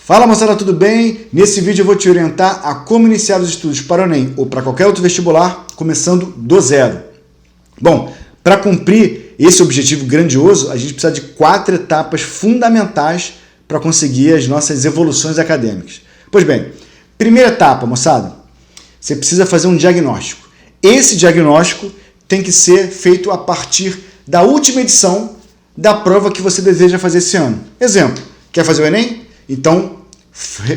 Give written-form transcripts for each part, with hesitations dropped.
Fala moçada, tudo bem? Nesse vídeo eu vou te orientar a como iniciar os estudos para o Enem ou para qualquer outro vestibular, começando do zero. Bom, para cumprir esse objetivo grandioso, a gente precisa de 4 etapas fundamentais para conseguir as nossas evoluções acadêmicas. Pois bem, primeira etapa, moçada, você precisa fazer um diagnóstico. Esse diagnóstico tem que ser feito a partir da última edição da prova que você deseja fazer esse ano. Exemplo, quer fazer o Enem? Então,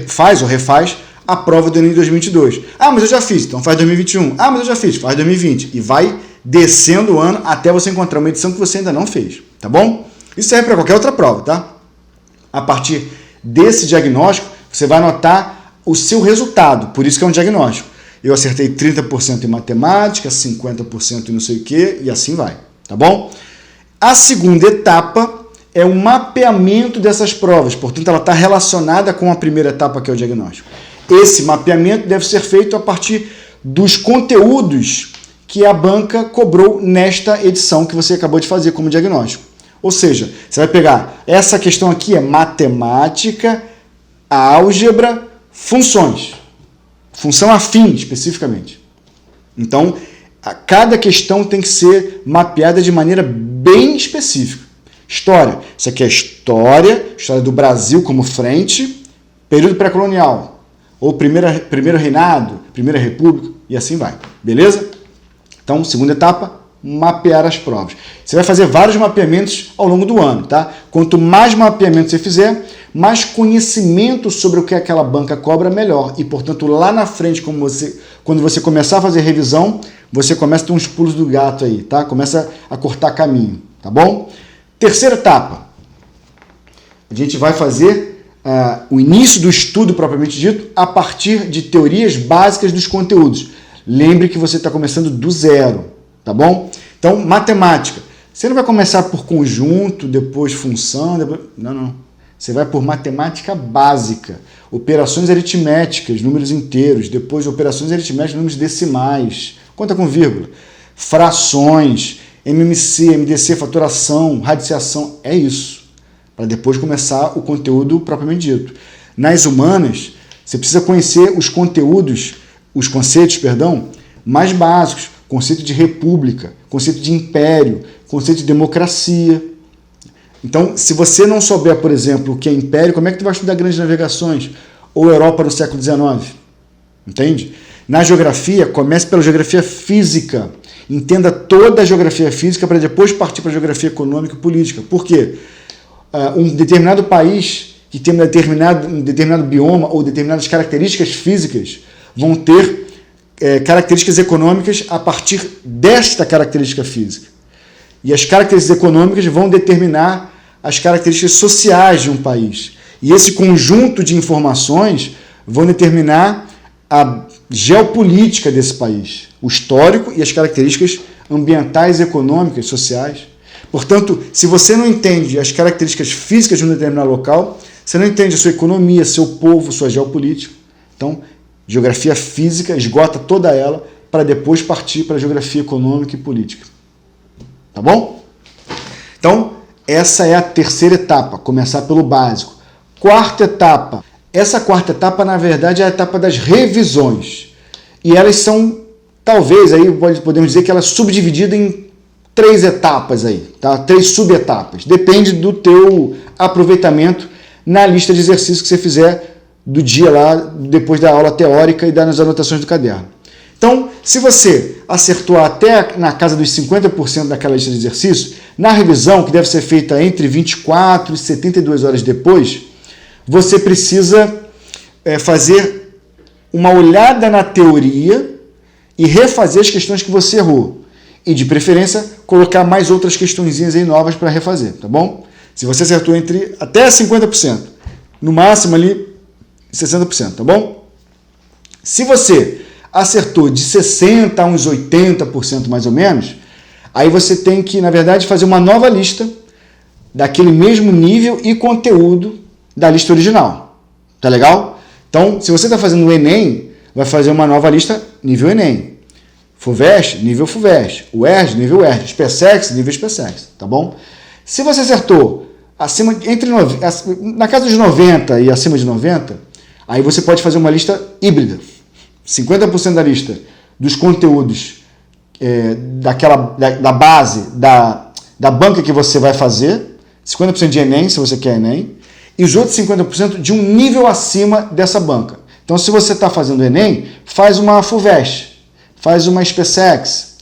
faz ou refaz a prova do Enem 2022. Ah, mas eu já fiz, então faz 2021. Ah, mas eu já fiz, faz 2020. E vai descendo o ano até você encontrar uma edição que você ainda não fez, tá bom? Isso serve para qualquer outra prova, tá? A partir desse diagnóstico, você vai anotar o seu resultado, por isso que é um diagnóstico. Eu acertei 30% em matemática, 50% em não sei o quê, e assim vai, tá bom? A segunda etapa é um mapeamento dessas provas, portanto ela está relacionada com a primeira etapa, que é o diagnóstico. Esse mapeamento deve ser feito a partir dos conteúdos que a banca cobrou nesta edição que você acabou de fazer como diagnóstico. Ou seja, você vai pegar essa questão aqui, é matemática, álgebra, funções. Função afim, especificamente. Então, cada questão tem que ser mapeada de maneira bem específica. História. Isso aqui é história do Brasil como frente, período pré-colonial, ou primeiro reinado, primeira república, e assim vai. Beleza? Então, segunda etapa, mapear as provas. Você vai fazer vários mapeamentos ao longo do ano, tá? Quanto mais mapeamento você fizer, mais conhecimento sobre o que aquela banca cobra, melhor. E, portanto, lá na frente, quando você começar a fazer revisão, você começa a ter uns pulos do gato aí, tá? Começa a cortar caminho, tá bom? Terceira etapa, a gente vai fazer o início do estudo propriamente dito a partir de teorias básicas dos conteúdos. Lembre que você está começando do zero, tá bom? Então, matemática. Você não vai começar por conjunto, depois função, depois... Não. Você vai por matemática básica, operações aritméticas, números inteiros, depois operações aritméticas, números decimais, conta com vírgula, frações, MMC, MDC, fatoração, radiciação, é isso. Para depois começar o conteúdo propriamente dito. Nas humanas, você precisa conhecer os conceitos, mais básicos. Conceito de república, conceito de império, conceito de democracia. Então, se você não souber, por exemplo, o que é império, como é que tu vai estudar grandes navegações? Ou Europa no século XIX? Entende? Na geografia, comece pela geografia física. Entenda toda a geografia física para depois partir para a geografia econômica e política. Por quê? Um determinado país que tem um determinado bioma ou determinadas características físicas vão ter características econômicas a partir desta característica física. E as características econômicas vão determinar as características sociais de um país. E esse conjunto de informações vão determinar a geopolítica desse país, o histórico e as características ambientais, econômicas, sociais. Portanto, se você não entende as características físicas de um determinado local, você não entende a sua economia, seu povo, sua geopolítica. Então, geografia física, esgota toda ela para depois partir para a geografia econômica e política. Tá bom? Então, essa é a terceira etapa, começar pelo básico. Quarta etapa. Essa quarta etapa, na verdade, é a etapa das revisões. E elas são, talvez, aí podemos dizer que ela é subdividida em 3 etapas aí, tá? 3 subetapas. Depende do teu aproveitamento na lista de exercícios que você fizer do dia lá, depois da aula teórica e das anotações do caderno. Então, se você acertou até na casa dos 50% daquela lista de exercícios, na revisão, que deve ser feita entre 24 e 72 horas depois, você precisa fazer uma olhada na teoria e refazer as questões que você errou. E, de preferência, colocar mais outras questõezinhas aí novas para refazer, tá bom? Se você acertou até 50%, no máximo ali 60%, tá bom? Se você acertou de 60% a uns 80% mais ou menos, aí você tem que, na verdade, fazer uma nova lista daquele mesmo nível e conteúdo da lista original. Tá legal? Então, se você está fazendo o Enem, vai fazer uma nova lista nível Enem. FUVEST, nível FUVEST. UERJ, nível UERJ. SPECEX, nível SPECEX. Tá bom? Se você acertou na casa dos 90 e acima de 90, aí você pode fazer uma lista híbrida. 50% da lista dos conteúdos da base, da banca que você vai fazer, 50% de Enem, se você quer Enem, e os outros 50% de um nível acima dessa banca. Então, se você está fazendo Enem, faz uma FUVEST, faz uma SpaceX,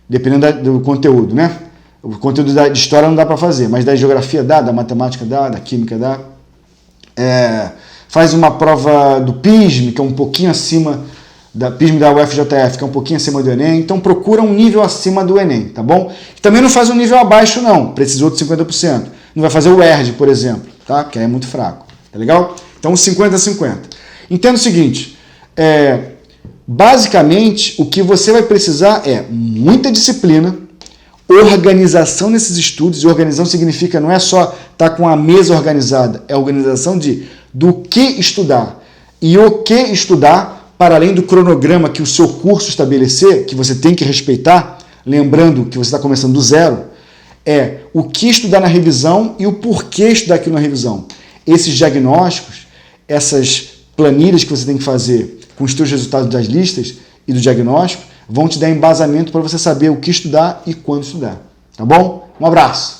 dependendo do conteúdo, né? O conteúdo de história não dá para fazer, mas da geografia dá, da matemática dá, da química dá. Faz uma prova do PISM, que é um pouquinho acima da PISM da UFJF, que é um pouquinho acima do Enem. Então procura um nível acima do Enem, tá bom? E também não faz um nível abaixo não, para esses outros 50%. Não vai fazer o ERD, por exemplo, tá? Que é muito fraco, tá legal? Então 50-50. Entenda o seguinte, basicamente o que você vai precisar é muita disciplina, organização nesses estudos, e organização significa não é só estar com a mesa organizada, é organização do que estudar e o que estudar, para além do cronograma que o seu curso estabelecer, que você tem que respeitar, lembrando que você está começando do zero, o que estudar na revisão e o porquê estudar aquilo na revisão. Esses diagnósticos, essas planilhas que você tem que fazer com os seus resultados das listas e do diagnóstico, vão te dar embasamento para você saber o que estudar e quando estudar. Tá bom? Um abraço!